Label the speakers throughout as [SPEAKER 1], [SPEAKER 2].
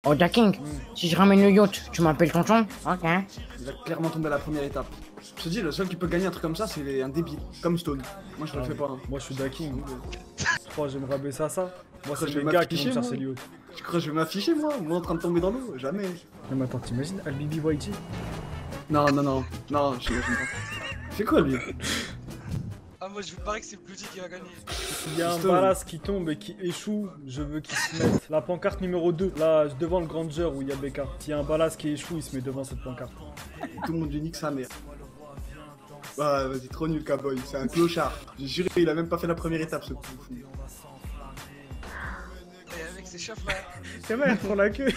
[SPEAKER 1] Oh, Daking, si je ramène le yacht, tu m'appelles tonton? Ok.
[SPEAKER 2] Il va clairement tomber à la première étape. Je te dis, le seul qui peut gagner un truc comme ça, c'est un débile. Comme Stone. Moi, je le fais pas. Hein.
[SPEAKER 3] Moi, je suis Daking. Je crois que je vais me rabaisser à ça. Moi, c'est
[SPEAKER 2] je
[SPEAKER 3] les
[SPEAKER 2] vais
[SPEAKER 3] gars qui vont me
[SPEAKER 2] m'afficher,
[SPEAKER 3] chercher
[SPEAKER 2] moi.
[SPEAKER 3] le yacht.
[SPEAKER 2] Tu crois que je vais m'afficher, moi en train de tomber dans l'eau? Jamais.
[SPEAKER 3] Non, mais attends, t'imagines Albibi YG?
[SPEAKER 2] Non, j'imagine pas. C'est quoi, lui?
[SPEAKER 4] Ah, moi je vous parie que c'est Bloody qui va gagner.
[SPEAKER 3] S'il y a un Balas qui tombe et qui échoue, je veux qu'il se mette la pancarte numéro 2, là, devant le Granger où il y a BK. S'il y a un Balas qui échoue, il se met devant cette pancarte.
[SPEAKER 2] Tout le monde lui nique sa mère. Ouais, vas-y, trop nul, Cowboy. C'est un clochard. J'ai juré, il a même pas fait la première étape, ce fou.
[SPEAKER 4] Et avec ses chefs là.
[SPEAKER 3] C'est vrai, il prend la queue.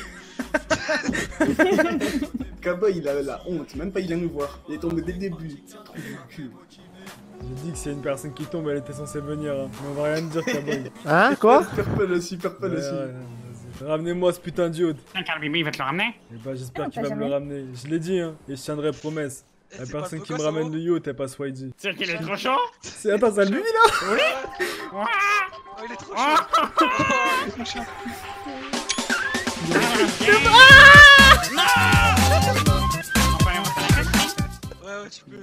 [SPEAKER 2] Cowboy, il a la honte. Même pas il vient nous voir. Il est tombé dès le début. Trop du cul.
[SPEAKER 3] J'ai dit que s'il y a une personne qui tombe, elle était censée venir. Hein. Mais on va rien dire, Cowboy.
[SPEAKER 1] Hein, quoi?
[SPEAKER 2] Purple aussi.
[SPEAKER 3] Vas-y. Ramenez-moi ce putain de yacht.
[SPEAKER 1] Tiens, Bibi, il va te le ramener?
[SPEAKER 3] Et bah, j'espère qu'il va me le ramener. Je l'ai dit, hein. Et je tiendrai promesse. La personne qui me ramène le yacht, elle passe YG.
[SPEAKER 1] C'est qu'il est trop chaud?
[SPEAKER 3] Attends, c'est lui là?
[SPEAKER 1] Oui.
[SPEAKER 4] Oh, il est trop chaud. Oh, il est trop chaud. Ouais, tu peux.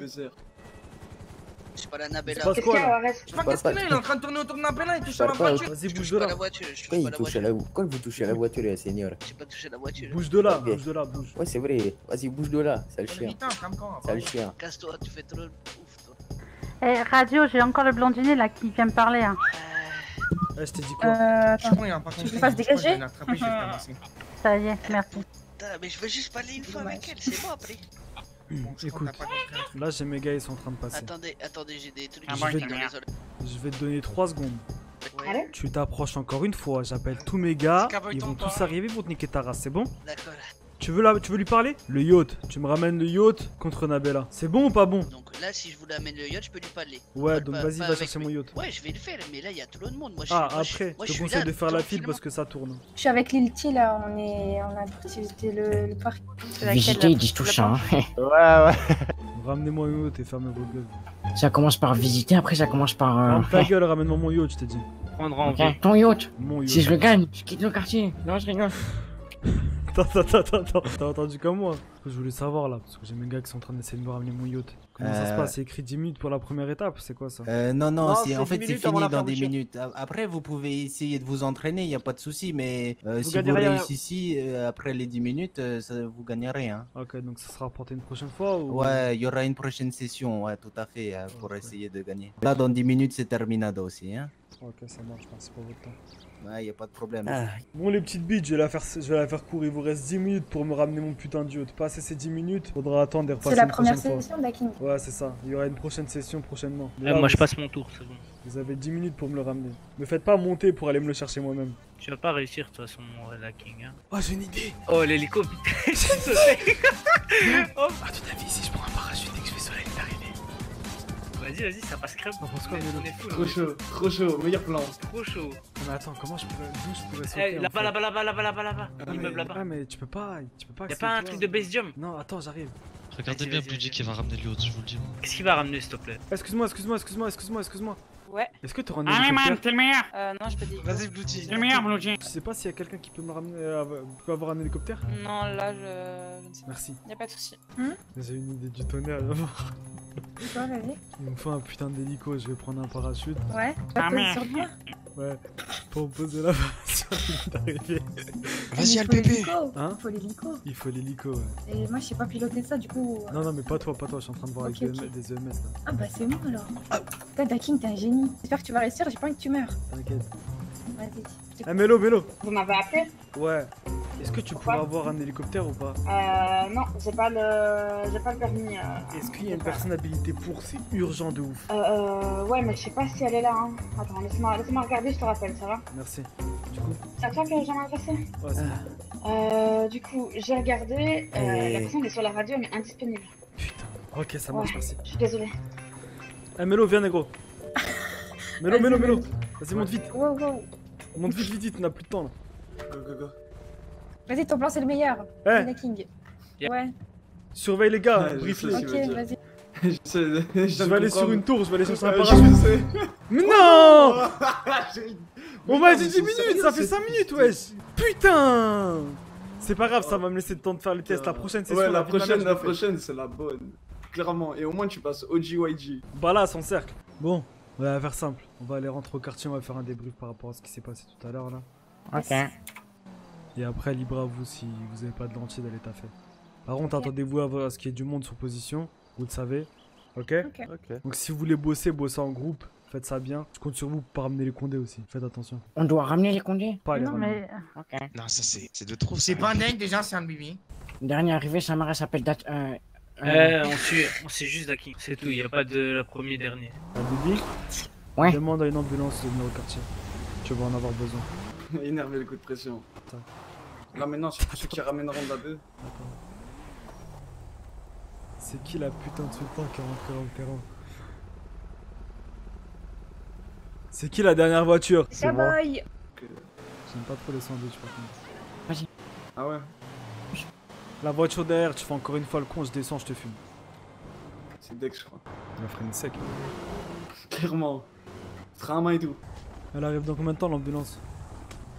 [SPEAKER 5] Je suis pas la Nabella.
[SPEAKER 3] C'est pas quoi là?
[SPEAKER 6] Je sais pas qu'est-ce qu'il est, il est en train de tourner autour de Nabella, il touche à ma voiture.
[SPEAKER 3] Vas-y,
[SPEAKER 5] Je
[SPEAKER 3] bouge
[SPEAKER 5] touche
[SPEAKER 3] de
[SPEAKER 5] pas
[SPEAKER 3] là.
[SPEAKER 5] la voiture, je touche
[SPEAKER 7] Quand
[SPEAKER 5] pas
[SPEAKER 7] il
[SPEAKER 5] la
[SPEAKER 7] touche à
[SPEAKER 5] voiture.
[SPEAKER 7] quand vous touchez à la voiture, seigneur.
[SPEAKER 5] J'ai pas touché la voiture.
[SPEAKER 3] Bouge de là,
[SPEAKER 7] Ok.
[SPEAKER 3] bouge de là, bouge.
[SPEAKER 7] Ouais, c'est vrai. Vas-y, bouge de là, sale chien.
[SPEAKER 6] Putain, calme-toi.
[SPEAKER 7] Sale chien.
[SPEAKER 5] Casse-toi, tu fais trop le ouf toi.
[SPEAKER 8] Eh, Radio, j'ai encore le blondinet là qui vient me parler. Hein.
[SPEAKER 3] Eh, je t'ai dit quoi?
[SPEAKER 6] Je crois qu'il a pas compris.
[SPEAKER 9] Tu veux pas se dégager?
[SPEAKER 6] Je vais l'attraper, je vais le ramasser.
[SPEAKER 8] Ça y est, merci.
[SPEAKER 5] Putain, mais je veux juste parler une fois avec elle, c'est bon après.
[SPEAKER 6] Bon, je crois
[SPEAKER 3] Écoute,
[SPEAKER 6] que t'as pas compris.
[SPEAKER 3] là j'ai mes gars, ils sont en train de passer.
[SPEAKER 5] Attendez, j'ai des trucs.
[SPEAKER 1] Ah
[SPEAKER 5] je
[SPEAKER 1] bon,
[SPEAKER 5] suis
[SPEAKER 1] il y a rien.
[SPEAKER 5] désolé.
[SPEAKER 3] Je vais te donner 3 secondes.
[SPEAKER 5] Ouais,
[SPEAKER 3] Tu t'approches encore une fois, j'appelle tous mes gars,
[SPEAKER 4] C'est Cowboy
[SPEAKER 3] ils vont
[SPEAKER 4] Tonton.
[SPEAKER 3] tous arriver pour te niquer ta race, c'est bon?
[SPEAKER 5] d'accord.
[SPEAKER 3] Tu veux lui parler? Le yacht, tu me ramènes le yacht contre Nabella. C'est bon ou pas bon?
[SPEAKER 5] Donc là, si je vous l'amène le yacht, je peux lui parler.
[SPEAKER 3] Ouais,
[SPEAKER 5] Pas-
[SPEAKER 3] donc
[SPEAKER 5] pas-
[SPEAKER 3] vas-y,
[SPEAKER 5] pas
[SPEAKER 3] va
[SPEAKER 5] avec
[SPEAKER 3] chercher
[SPEAKER 5] lui.
[SPEAKER 3] mon yacht.
[SPEAKER 5] Ouais, je vais le faire, mais là, il y a tout le monde. Moi, je
[SPEAKER 3] Ah,
[SPEAKER 5] moi,
[SPEAKER 3] après,
[SPEAKER 5] moi,
[SPEAKER 3] je te
[SPEAKER 5] suis
[SPEAKER 3] conseille
[SPEAKER 5] là,
[SPEAKER 3] de faire la file
[SPEAKER 5] tranquillement.
[SPEAKER 3] parce que ça tourne.
[SPEAKER 9] Je suis avec Lilti là, on a visité le parc.
[SPEAKER 1] Visiter, ils disent tout ça. Hein.
[SPEAKER 3] Ramenez-moi un yacht et fermez vos gueules.
[SPEAKER 1] Ça commence par visiter, après ça commence par...
[SPEAKER 3] Ferme ta gueule, ramène-moi mon yacht, je t'ai dit.
[SPEAKER 10] Prendre en
[SPEAKER 1] Ok,
[SPEAKER 10] vie.
[SPEAKER 1] ton yacht.
[SPEAKER 3] Mon yacht.
[SPEAKER 1] Si je le gagne, je quitte le quartier. Non, je rigole.
[SPEAKER 3] Attends, t'as entendu comme moi? Je voulais savoir là, parce que j'ai mes gars qui sont en train d'essayer de me ramener mon yacht. Comment ça se passe? C'est écrit 10 minutes pour la première étape, c'est quoi ça?
[SPEAKER 7] Non,
[SPEAKER 10] Non,
[SPEAKER 7] c'est en
[SPEAKER 10] c'est
[SPEAKER 7] fait
[SPEAKER 10] 10
[SPEAKER 7] c'est
[SPEAKER 10] minutes avant
[SPEAKER 7] fini
[SPEAKER 10] la
[SPEAKER 7] dans 10
[SPEAKER 10] fermeture.
[SPEAKER 7] minutes. Après, vous pouvez essayer de vous entraîner, il n'y a pas de souci, mais si
[SPEAKER 10] gagnez
[SPEAKER 7] vous
[SPEAKER 10] rien.
[SPEAKER 7] réussissez après les 10 minutes, vous gagnez rien.
[SPEAKER 3] Ok, donc ça sera reporté une prochaine fois ou...
[SPEAKER 7] Ouais, il y aura une prochaine session, ouais, tout à fait, pour essayer de gagner. Là, dans 10 minutes, c'est terminado aussi, hein.
[SPEAKER 3] Ok, ça marche, merci pour votre temps.
[SPEAKER 7] Ouais, il n'y a pas de problème.
[SPEAKER 3] Bon les petites bites, je vais la faire court, il vous reste 10 minutes pour me ramener mon putain de yacht. Passez ces 10 minutes, faudra attendre et repasser
[SPEAKER 9] C'est la
[SPEAKER 3] une
[SPEAKER 9] première
[SPEAKER 3] prochaine fois.
[SPEAKER 9] session d'Aking.
[SPEAKER 3] Ouais, c'est ça, il y aura une prochaine session prochainement. Mais là,
[SPEAKER 10] Moi
[SPEAKER 3] vous-
[SPEAKER 10] je passe mon tour, c'est bon.
[SPEAKER 3] Vous avez 10 minutes pour me le ramener. Me faites pas monter pour aller me le chercher moi-même.
[SPEAKER 10] Tu vas pas réussir de toute façon, la King. Hein.
[SPEAKER 3] Oh, j'ai une idée.
[SPEAKER 10] Oh l'hélico, putain, j'ai sauté. Oh.
[SPEAKER 3] À ton avis, si je prends un parachute et que je fais soleil d'arriver.
[SPEAKER 10] Vas-y, ça passe crème.
[SPEAKER 3] T'en penses quoi,
[SPEAKER 10] On
[SPEAKER 3] Mélo?
[SPEAKER 10] est fou,
[SPEAKER 2] Trop chaud, meilleur plan.
[SPEAKER 10] trop chaud.
[SPEAKER 3] Mais attends, d'où je pourrais sauter
[SPEAKER 10] Eh,
[SPEAKER 3] en
[SPEAKER 10] là-bas,
[SPEAKER 3] fait
[SPEAKER 10] là-bas.
[SPEAKER 3] Ah,
[SPEAKER 10] L'immeuble
[SPEAKER 3] mais-
[SPEAKER 10] là-bas.
[SPEAKER 3] Ah, mais tu peux pas
[SPEAKER 10] Y'a
[SPEAKER 3] accéder,
[SPEAKER 10] pas un
[SPEAKER 3] toi.
[SPEAKER 10] truc de base jump?
[SPEAKER 3] Non, attends, j'arrive.
[SPEAKER 11] Regardez
[SPEAKER 10] Vas-y,
[SPEAKER 11] bien
[SPEAKER 10] vas-y,
[SPEAKER 11] Bloody
[SPEAKER 10] vas-y.
[SPEAKER 11] qui va ramener le yacht, je vous le dis.
[SPEAKER 10] Qu'est-ce qu'il va ramener, s'il te plaît?
[SPEAKER 3] Excuse-moi.
[SPEAKER 8] Ouais.
[SPEAKER 3] Est-ce que t'auras un
[SPEAKER 1] Allez, man,
[SPEAKER 3] hélicoptère?
[SPEAKER 1] t'es le meilleur.
[SPEAKER 8] Non, je peux dire.
[SPEAKER 4] Vas-y, Bloody.
[SPEAKER 1] T'es le meilleur, Blue.
[SPEAKER 3] Je sais pas s'il y a quelqu'un qui peut me ramener, peut avoir un hélicoptère.
[SPEAKER 8] Non, là, je ne sais pas.
[SPEAKER 3] Merci.
[SPEAKER 8] Y'a pas de soucis.
[SPEAKER 3] J'ai une idée du tonnerre.
[SPEAKER 9] Toi, vas-y.
[SPEAKER 3] Il me faut un putain d'hélico, je vais prendre un parachute.
[SPEAKER 9] Ouais. Tu
[SPEAKER 1] Ah,
[SPEAKER 9] vas te poser
[SPEAKER 1] merde.
[SPEAKER 9] sur toi.
[SPEAKER 3] Ouais, pour me poser là sur l'île d'arrivée.
[SPEAKER 2] Vas-y,
[SPEAKER 9] Il faut
[SPEAKER 2] Alpépé.
[SPEAKER 9] l'hélico.
[SPEAKER 3] Hein?
[SPEAKER 9] Il faut l'hélico.
[SPEAKER 3] Il faut l'hélico, ouais.
[SPEAKER 9] Et moi, je sais pas piloter ça, du coup.
[SPEAKER 3] Non, mais pas toi, je suis en train de voir
[SPEAKER 9] Ok,
[SPEAKER 3] avec
[SPEAKER 9] ok.
[SPEAKER 3] des EMS là.
[SPEAKER 9] Ah bah c'est moi alors. Toi, Daking, t'es un génie. J'espère que tu vas réussir, j'ai pas envie que tu meurs.
[SPEAKER 3] T'inquiète.
[SPEAKER 9] Vas-y.
[SPEAKER 3] Ah, Mélo.
[SPEAKER 12] Vous m'avez appelé?
[SPEAKER 3] Ouais. Est-ce que tu pourras avoir un hélicoptère ou pas?
[SPEAKER 12] Non, j'ai pas le permis.
[SPEAKER 3] Est-ce qu'il y a une personne habilitée pour? C'est urgent de ouf.
[SPEAKER 12] Ouais, mais je sais pas si elle est là. Hein. Attends, laisse-moi regarder, je te rappelle, ça va?
[SPEAKER 3] Merci. Du coup?
[SPEAKER 12] C'est à toi que j'en ai adressé?
[SPEAKER 3] Ouais, c'est bon.
[SPEAKER 12] Du coup, j'ai regardé. La personne est sur la radio, mais indisponible.
[SPEAKER 3] Putain. Ok, ça marche,
[SPEAKER 12] Ouais.
[SPEAKER 3] merci.
[SPEAKER 12] Je suis désolée.
[SPEAKER 3] Eh, Mélo, viens, négro. Mélo. Vas-y, monte vite.
[SPEAKER 9] Wow.
[SPEAKER 3] Monte vite, on a plus de temps là.
[SPEAKER 2] Go.
[SPEAKER 9] Vas-y, ton plan c'est le meilleur.
[SPEAKER 3] Eh,
[SPEAKER 9] Daking.
[SPEAKER 10] Yeah.
[SPEAKER 9] Ouais.
[SPEAKER 3] surveille les gars,
[SPEAKER 2] Ouais, je
[SPEAKER 3] brief
[SPEAKER 2] sais,
[SPEAKER 3] les.
[SPEAKER 2] tu veux
[SPEAKER 9] Ok,
[SPEAKER 2] dire.
[SPEAKER 9] vas-y.
[SPEAKER 3] Je vais aller sur une tour, je vais aller chercher un
[SPEAKER 2] Je
[SPEAKER 3] parachute.
[SPEAKER 2] sais.
[SPEAKER 3] Mais non! On
[SPEAKER 2] Mais
[SPEAKER 3] m'a
[SPEAKER 2] non,
[SPEAKER 3] dit
[SPEAKER 2] mais
[SPEAKER 3] 10
[SPEAKER 2] c'est
[SPEAKER 3] minutes,
[SPEAKER 2] sérieux,
[SPEAKER 3] ça fait
[SPEAKER 2] c'est-
[SPEAKER 3] 5 minutes, wesh! Putain! C'est pas grave, ça va me laisser le temps de faire les tests. La prochaine session,
[SPEAKER 2] Ouais, la
[SPEAKER 3] vie de ma mère,
[SPEAKER 2] prochaine,
[SPEAKER 3] je
[SPEAKER 2] la
[SPEAKER 3] le fais.
[SPEAKER 2] prochaine, c'est la bonne. Clairement. Et au moins, tu passes OG-YG.
[SPEAKER 3] Bah là, son cercle. Bon, on va faire simple. On va aller rentrer au quartier, on va faire un débrief par rapport à ce qui s'est passé tout à l'heure là.
[SPEAKER 1] Ok.
[SPEAKER 3] Et après, libre à vous si vous avez pas de dentier d'aller taffer. Par contre, attendez-vous à ce qu'il y ait du monde sur position. Vous le savez. Ok. Donc si vous voulez bosser en groupe. Faites ça bien. Je compte sur vous pour ramener les condés aussi. Faites attention.
[SPEAKER 1] On doit ramener les condés?
[SPEAKER 3] Pas les
[SPEAKER 8] Non,
[SPEAKER 3] ramener.
[SPEAKER 8] mais.
[SPEAKER 1] Ok.
[SPEAKER 10] Non, ça c'est de trop.
[SPEAKER 6] C'est
[SPEAKER 10] ça.
[SPEAKER 6] pas un deck déjà, c'est un bibi.
[SPEAKER 1] Dernier arrivé, sa mère elle s'appelle
[SPEAKER 10] On suit juste Daking. C'est tout, y a pas de la première dernier.
[SPEAKER 3] Bibi,
[SPEAKER 1] Ouais.
[SPEAKER 3] demande à une ambulance de venir au quartier. Tu vas en avoir besoin.
[SPEAKER 2] Énervé le coup de pression.
[SPEAKER 3] Attends.
[SPEAKER 2] Là maintenant, c'est ceux qui ramèneront de la bœuf.
[SPEAKER 3] Attends. C'est qui la putain de sultan qui est rentré dans le terrain? C'est qui la dernière voiture?
[SPEAKER 1] C'est moi.
[SPEAKER 9] Cowboy.
[SPEAKER 3] J'aime pas trop les sandwichs par contre.
[SPEAKER 2] Ah ouais?
[SPEAKER 3] La voiture derrière, tu fais encore une fois le con, je descends, je te fume.
[SPEAKER 2] C'est Dex, je crois.
[SPEAKER 3] Il a freiné sec.
[SPEAKER 2] Clairement. Frein à main et tout.
[SPEAKER 3] Elle arrive dans combien de temps l'ambulance?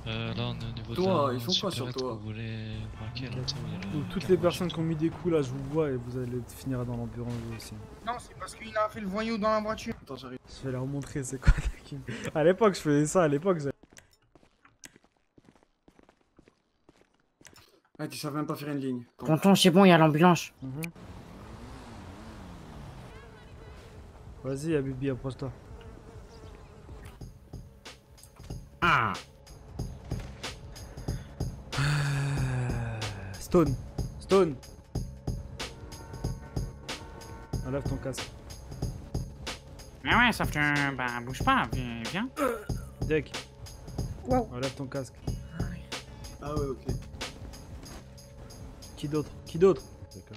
[SPEAKER 4] Là, on est au niveau
[SPEAKER 2] Toi,
[SPEAKER 4] de la
[SPEAKER 2] ils font quoi sur
[SPEAKER 4] supérette
[SPEAKER 2] toi?
[SPEAKER 4] qu'on voulait braquer, là, tu sais, où il y a le-
[SPEAKER 3] Donc, toutes
[SPEAKER 4] le
[SPEAKER 3] les
[SPEAKER 4] garage.
[SPEAKER 3] personnes qui ont mis des coups là, je vous vois et vous allez finir dans l'ambulance vous aussi.
[SPEAKER 6] Non, c'est parce qu'il a fait le voyou dans la voiture.
[SPEAKER 2] Attends, j'arrive.
[SPEAKER 3] Je vais leur montrer c'est quoi Daking. À l'époque, je faisais ça, à l'époque,
[SPEAKER 2] Ah, tu savais même pas faire une ligne. Attends.
[SPEAKER 1] Tonton, c'est bon, il y a l'ambulance.
[SPEAKER 3] Vas-y, Habibi, approche-toi.
[SPEAKER 1] Ah.
[SPEAKER 3] Stone. Stone. Enlève ton casque.
[SPEAKER 1] Ah ouais, ça fait un... Bah, bouge pas, viens.
[SPEAKER 3] Deck.
[SPEAKER 9] Wow.
[SPEAKER 3] Enlève ton casque.
[SPEAKER 2] Ah ouais, ok.
[SPEAKER 3] Qui d'autre? Qui d'autre?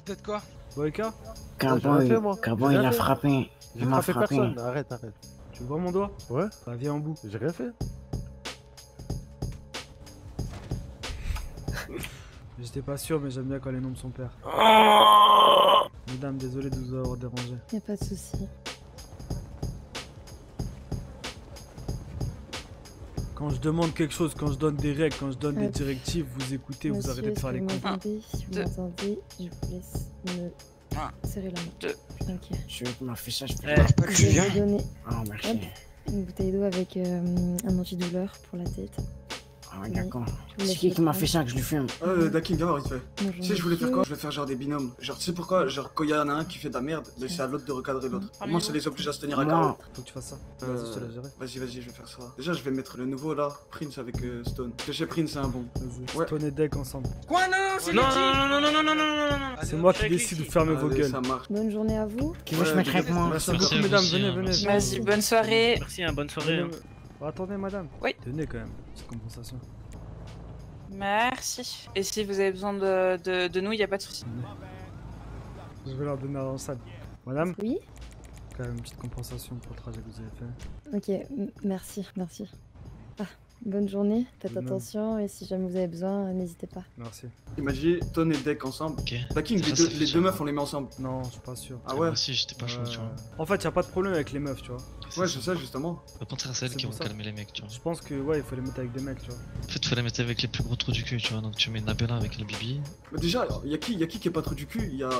[SPEAKER 4] Peut-être quoi?
[SPEAKER 3] Boyka?
[SPEAKER 1] Cowboy,
[SPEAKER 11] fait, moi.
[SPEAKER 1] Cowboy,
[SPEAKER 11] J'ai
[SPEAKER 1] il a
[SPEAKER 11] rien fait.
[SPEAKER 1] frappé.
[SPEAKER 11] J'ai
[SPEAKER 1] Il m'a
[SPEAKER 11] frappé
[SPEAKER 1] frappé.
[SPEAKER 11] personne, arrête.
[SPEAKER 3] Tu vois mon doigt?
[SPEAKER 11] Ouais,
[SPEAKER 3] Bah, viens en bout.
[SPEAKER 11] j'ai rien fait.
[SPEAKER 3] J'étais pas sûr, mais j'aime bien quand les noms de son père. Mesdames, désolé de vous avoir dérangé.
[SPEAKER 9] Y'a pas de soucis.
[SPEAKER 3] Quand je demande quelque chose, quand je donne des règles, quand je donne des directives, vous écoutez, vous arrêtez de faire les cons.
[SPEAKER 9] Si vous m'entendez, je vous laisse me serrer la main. Ok.
[SPEAKER 1] Je m'as fait ça, je
[SPEAKER 9] Je vais vous donner
[SPEAKER 1] Oh, merci.
[SPEAKER 9] une bouteille d'eau avec un antidouleur pour la tête.
[SPEAKER 1] Ah ouais, d'accord.
[SPEAKER 9] Je vous
[SPEAKER 1] C'est
[SPEAKER 9] laisse
[SPEAKER 1] qui m'a
[SPEAKER 9] le
[SPEAKER 1] fait ça que je lui fume?
[SPEAKER 2] Daking, viens voir, vite fait.
[SPEAKER 9] Bonjour,
[SPEAKER 2] Tu sais, je voulais faire
[SPEAKER 9] monsieur.
[SPEAKER 2] quoi? Je voulais faire genre des binômes. Genre, tu sais pourquoi? Genre, quand il y en a un qui fait de la merde, c'est à l'autre de recadrer l'autre. Au moins, ça les oblige à se tenir à
[SPEAKER 1] Moi.
[SPEAKER 2] carreau.
[SPEAKER 3] Faut que tu fasses ça. Vas-y, je te laisse gérer.
[SPEAKER 2] Vas-y, je vais faire ça. Déjà, je vais mettre le nouveau là, Prince avec Stone. Parce que chez Prince, c'est un bon.
[SPEAKER 3] Vas-y.
[SPEAKER 2] Ouais.
[SPEAKER 3] Stone et Deck ensemble.
[SPEAKER 6] Quoi? Non, c'est
[SPEAKER 10] Non,
[SPEAKER 6] Letty.
[SPEAKER 10] non.
[SPEAKER 3] C'est moi qui décide de fermer vos
[SPEAKER 2] Allez,
[SPEAKER 3] gueules.
[SPEAKER 2] ça marche.
[SPEAKER 9] Bonne journée à vous.
[SPEAKER 1] Qui veut se mettre avec moi?
[SPEAKER 3] Merci
[SPEAKER 4] Merci
[SPEAKER 3] beaucoup,
[SPEAKER 4] à vous
[SPEAKER 3] mesdames.
[SPEAKER 4] aussi,
[SPEAKER 3] Venez,
[SPEAKER 4] hein,
[SPEAKER 3] venez.
[SPEAKER 4] merci.
[SPEAKER 9] Vas-y, bonne soirée.
[SPEAKER 10] Merci, bonne soirée.
[SPEAKER 3] Venez. Attendez, madame.
[SPEAKER 9] Oui.
[SPEAKER 3] Tenez quand même, petite compensation.
[SPEAKER 9] Merci. Et si vous avez besoin de nous, y a pas de souci.
[SPEAKER 3] Je vais leur donner dans la salle. Madame,
[SPEAKER 9] Oui.
[SPEAKER 3] quand même une petite compensation pour le trajet que vous avez fait.
[SPEAKER 9] Ok, merci. Ah, bonne journée. Faites
[SPEAKER 3] De même.
[SPEAKER 9] attention et si jamais vous avez besoin, n'hésitez pas.
[SPEAKER 3] Merci.
[SPEAKER 2] Imagine Stone et Deck ensemble.
[SPEAKER 4] Ok.
[SPEAKER 2] Daking,
[SPEAKER 4] Ça,
[SPEAKER 2] les
[SPEAKER 4] ça
[SPEAKER 2] deux,
[SPEAKER 4] fait
[SPEAKER 2] les deux
[SPEAKER 4] chier,
[SPEAKER 2] meufs,
[SPEAKER 4] moi.
[SPEAKER 2] on les met ensemble.
[SPEAKER 3] Non, je suis pas sûr.
[SPEAKER 2] Ah
[SPEAKER 4] Moi
[SPEAKER 2] ouais?
[SPEAKER 4] aussi, j'étais pas chaud, tu vois.
[SPEAKER 3] En fait, y a pas de problème avec les meufs, tu vois.
[SPEAKER 2] Ouais, je sais, justement.
[SPEAKER 4] Au contraire, c'est elles
[SPEAKER 3] C'est
[SPEAKER 4] qui
[SPEAKER 3] pour
[SPEAKER 4] vont
[SPEAKER 3] ça.
[SPEAKER 4] calmer les mecs, tu vois.
[SPEAKER 3] Je pense que ouais, il faut les mettre avec des mecs, tu vois.
[SPEAKER 4] En fait, faut les mettre avec les plus gros trous du cul, tu vois. Donc, tu mets Nabella avec le Bibi.
[SPEAKER 2] Mais déjà, y a qui est pas trop du cul? Y a